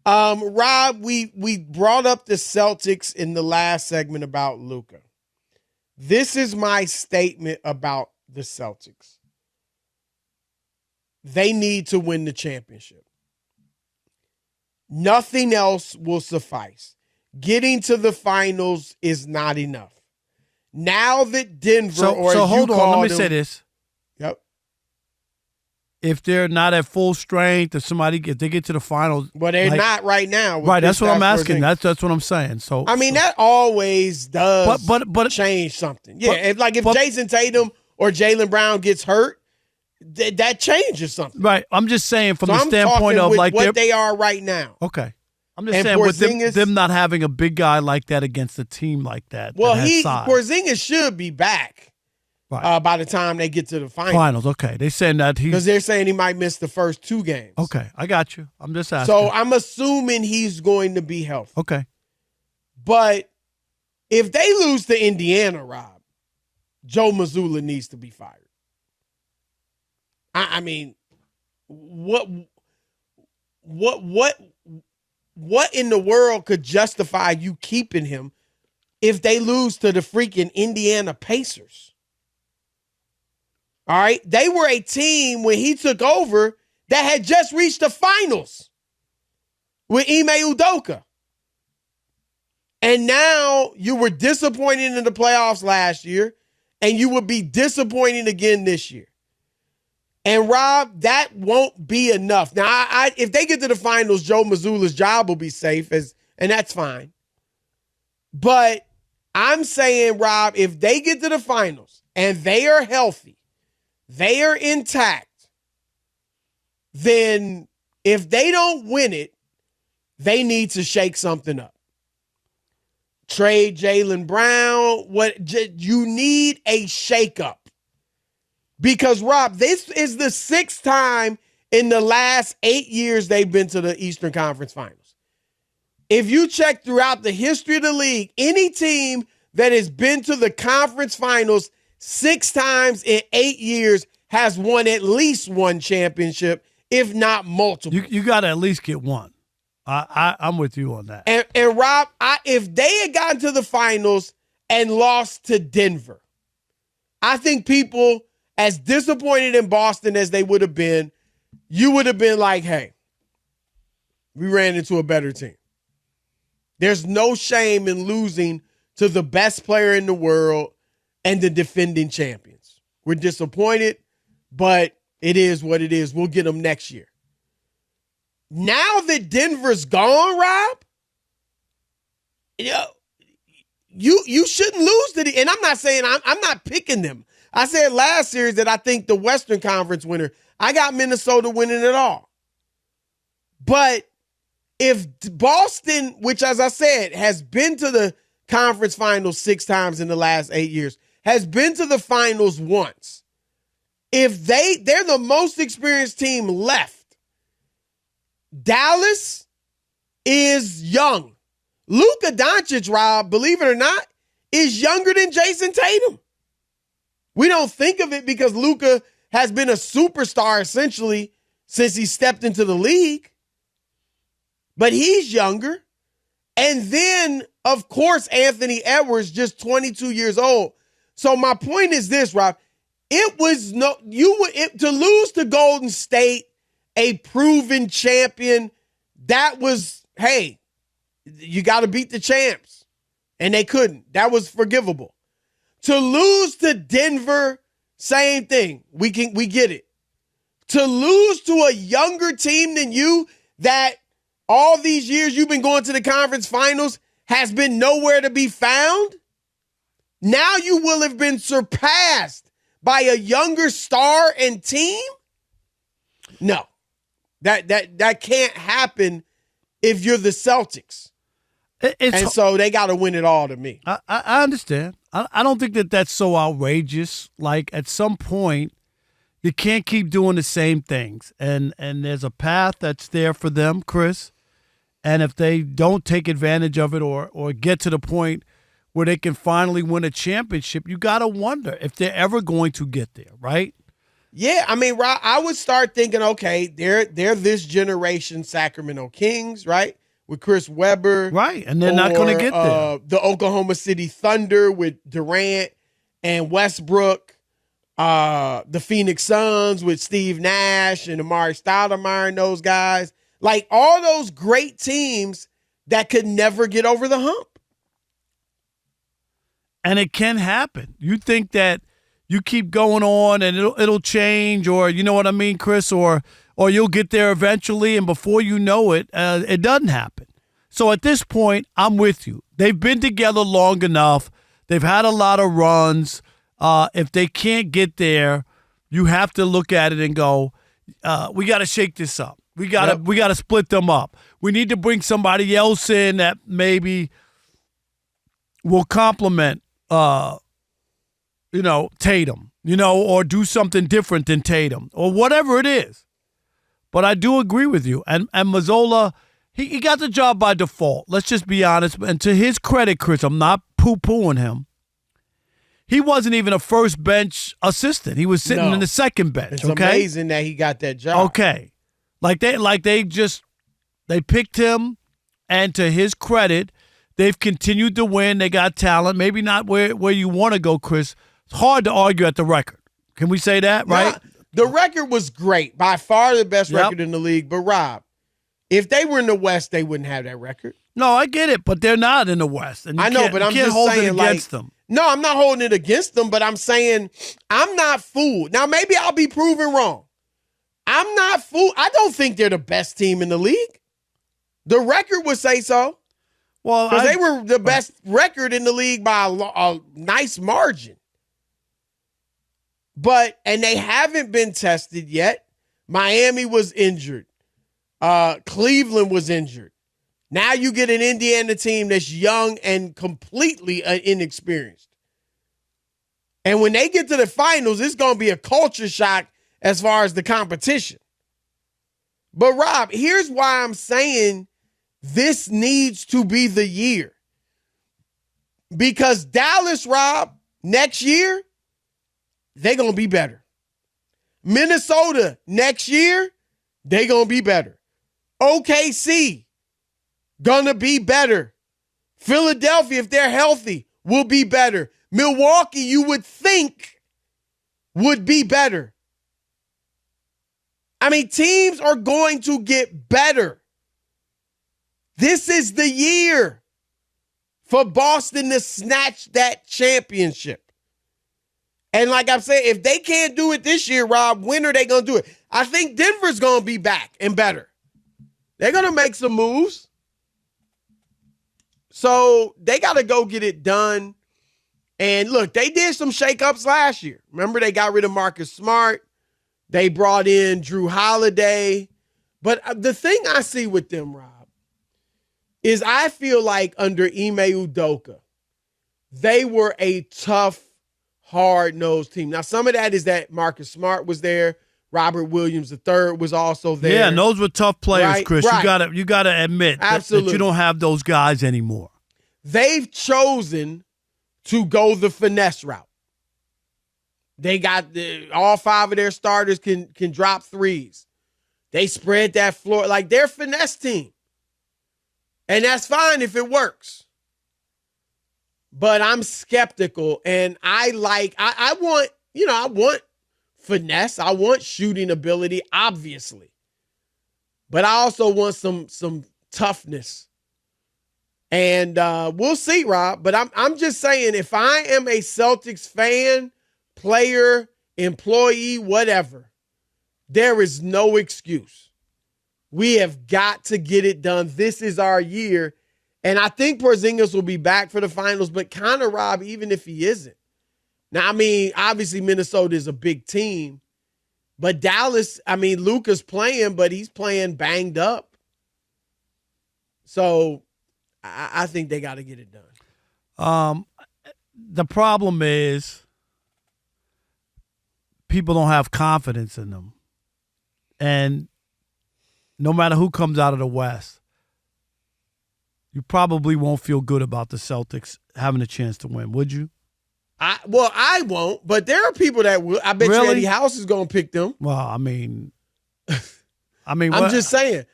Rob, we brought up the Celtics in the last segment about Luka. This is my statement about the Celtics. They need to win the championship. Nothing else will suffice. Getting to the finals is not enough. Now that Denver, so hold on, let me say this. Yep. If they're not at full strength, if they get to the finals, well, they're not right now. Right, that's what I'm asking. That's what I'm saying. So I mean, that always does but change something. Yeah, if Jason Tatum or Jaylen Brown gets hurt, that changes something. Right. I'm just saying from the standpoint of like what they are right now. Okay. I'm just saying with them not having a big guy like that against a team like that. Well, Porzingis should be back by the time they get to the finals. Okay. They're saying that because they're saying he might miss the first 2 games. Okay, I got you. I'm just asking. So I'm assuming he's going to be healthy. Okay. But if they lose to Indiana, Rob, Joe Mazzulla needs to be fired. I mean, what in the world could justify you keeping him if they lose to the freaking Indiana Pacers? All right. They were a team when he took over that had just reached the finals with Ime Udoka. And now you were disappointed in the playoffs last year, and you would be disappointed again this year. And, Rob, that won't be enough. Now, if they get to the finals, Joe Mazzulla's job will be safe, and that's fine. But I'm saying, Rob, if they get to the finals and they are healthy, they are intact, then if they don't win it, they need to shake something up. Trade Jaylen Brown. You need a shakeup. Because, Rob, this is the 6th time in the last 8 years they've been to the Eastern Conference Finals. If you check throughout the history of the league, any team that has been to the conference finals 6 times in 8 years has won at least one championship, if not multiple. You got to at least get one. I'm with you on that. And Rob, if they had gotten to the finals and lost to Denver, I think people, as disappointed in Boston as they would have been, you would have been like, hey, we ran into a better team. There's no shame in losing to the best player in the world and the defending champions. We're disappointed, but it is what it is. We'll get them next year. Now that Denver's gone, Rob, you shouldn't lose to and I'm not saying I'm not picking them. I said last series that I think the Western Conference winner, I got Minnesota winning it all. But if Boston, which as I said, has been to the conference finals 6 times in the last 8 years, has been to the finals once, if they're the most experienced team left, Dallas is young. Luka Doncic, Rob, believe it or not, is younger than Jason Tatum. We don't think of it because Luka has been a superstar essentially since he stepped into the league. But he's younger. And then, of course, Anthony Edwards, just 22 years old. So my point is this, Rob. It was to lose to Golden State, a proven champion, that was, hey, you got to beat the champs. And they couldn't. That was forgivable. To lose to Denver, same thing. We get it. To lose to a younger team than you that all these years you've been going to the conference finals has been nowhere to be found. Now you will have been surpassed by a younger star and team. No, that can't happen if you're the Celtics. And so they got to win it all to me. I understand. I don't think that's so outrageous. Like, at some point, you can't keep doing the same things. And there's a path that's there for them, Chris. And if they don't take advantage of it or get to the point where they can finally win a championship, you got to wonder if they're ever going to get there, right? Yeah, I mean, Rob, I would start thinking, okay, they're this generation Sacramento Kings, right? With Chris Webber. Right, and they're not going to get there. The Oklahoma City Thunder with Durant and Westbrook. The Phoenix Suns with Steve Nash and Amari Stoudemire and those guys. Like all those great teams that could never get over the hump. And it can happen. You think that you keep going on and it'll change, or you know what I mean, Chris, or you'll get there eventually, and before you know it, it doesn't happen. So at this point, I'm with you. They've been together long enough. They've had a lot of runs. If they can't get there, you have to look at it and go, we got to shake this up. We got to split them up. We need to bring somebody else in that maybe will complement Tatum, or do something different than Tatum, or whatever it is. But I do agree with you. And Mazzola, he got the job by default. Let's just be honest. And to his credit, Chris, I'm not poo-pooing him. He wasn't even a first bench assistant. He was sitting in the second bench. It's amazing that he got that job. Okay. They picked him, and to his credit, they've continued to win. They got talent. Maybe not where you want to go, Chris. It's hard to argue at the record. Can we say that, right? Nah, the record was great. By far the best record in the league. But, Rob, if they were in the West, they wouldn't have that record. No, I get it, but they're not in the West. And I know, but I'm just hold saying, it against them. No, I'm not holding it against them, but I'm saying I'm not fooled. Now, maybe I'll be proven wrong. I'm not fooled. I don't think they're the best team in the league. The record would say so. Well, because they were the best record in the league by a nice margin. And they haven't been tested yet. Miami was injured. Cleveland was injured. Now you get an Indiana team that's young and completely inexperienced. And when they get to the finals, it's going to be a culture shock as far as the competition. But, Rob, here's why I'm saying this needs to be the year. Because Dallas, Rob, next year, they're going to be better. Minnesota, next year, they're going to be better. OKC, going to be better. Philadelphia, if they're healthy, will be better. Milwaukee, you would think, would be better. I mean, teams are going to get better. This is the year for Boston to snatch that championship. And like I'm saying, if they can't do it this year, Rob, when are they going to do it? I think Denver's going to be back and better. They're going to make some moves. So they got to go get it done. And look, they did some shakeups last year. Remember, they got rid of Marcus Smart. They brought in Drew Holiday. But the thing I see with them, Rob, is I feel like under Ime Udoka, they were a tough, hard-nosed team. Now, some of that is that Marcus Smart was there. Robert Williams III was also there. Yeah, and those were tough players, right? Chris. Right. You gotta admit that you don't have those guys anymore. They've chosen to go the finesse route. They got all five of their starters can drop threes. They spread that floor. Like, they're a finesse team. And that's fine if it works. But I'm skeptical, and I want finesse. I want shooting ability, obviously. But I also want some toughness. And we'll see, Rob. But I'm just saying, if I am a Celtics fan, player, employee, whatever, there is no excuse. We have got to get it done. This is our year. And I think Porzingis will be back for the finals, but kind of, Rob, even if he isn't. Now, I mean, obviously Minnesota is a big team, but Dallas, I mean, Luka's playing, but he's playing banged up. So I think they got to get it done. The problem is people don't have confidence in them. And no matter who comes out of the West, you probably won't feel good about the Celtics having a chance to win, would you? I won't, but there are people that will. I bet you Really? Eddie House is going to pick them. Well, I mean, I'm what- just saying.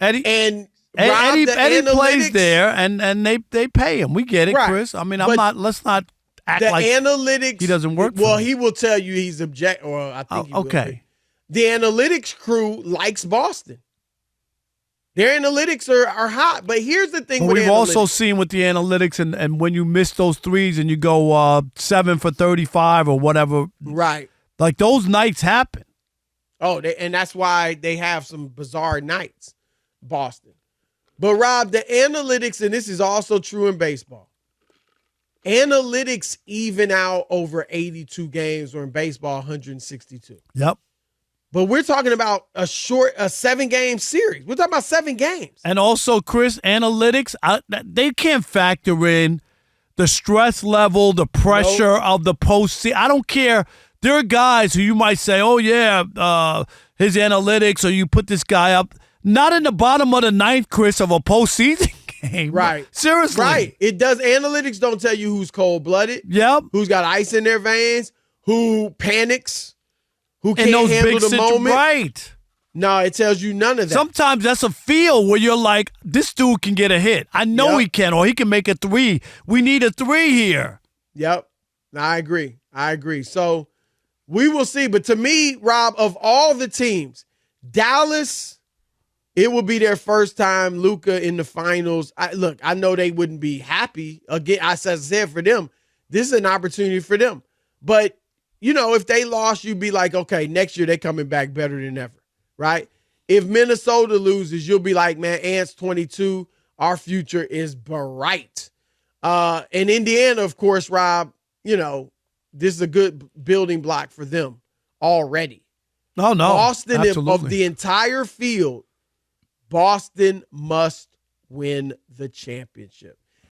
Eddie. And Rob, Eddie plays analytics- there, and they pay him. We get it, Right. Chris. I mean, But let's not act The like analytics. he doesn't work for Well, them. he will tell you he's object. Or I think he will okay. be. The analytics crew likes Boston. Their analytics are hot. But here's the thing But with we've analytics. also seen with the analytics, and when you miss those threes and you go 7 for 35 or whatever, Right. like those nights happen. Oh, and that's why they have some bizarre nights, Boston. But, Rob, the analytics, and this is also true in baseball, analytics even out over 82 games, or in baseball, 162. Yep. But we're talking about a 7-game series. We're talking about 7 games. And also, Chris, analytics, they can't factor in the stress level, the pressure of the postseason. I don't care. There are guys who you might say, oh, yeah, his analytics, or you put this guy up. Not in the bottom of the ninth, Chris, of a postseason game. Right. Seriously. Right. It does. Analytics don't tell you who's cold-blooded. Yep. Who's got ice in their veins, who panics, who can't In those handle big the moment. Right. No, it tells you none of that. Sometimes that's a feel where you're like, this dude can get a hit. I know he can, or he can make a 3. We need a 3 here. Yep. I agree. So we will see. But to me, Rob, of all the teams, Dallas, it will be their first time, Luka, in the finals. I know they wouldn't be happy. Again, as I said, for them, this is an opportunity for them. But, if they lost, you'd be like, okay, next year they're coming back better than ever, right? If Minnesota loses, you'll be like, man, Ants 22, our future is bright. And Indiana, of course, Rob, this is a good building block for them already. Oh, no. Boston, absolutely. of the entire field, Boston must win the championship.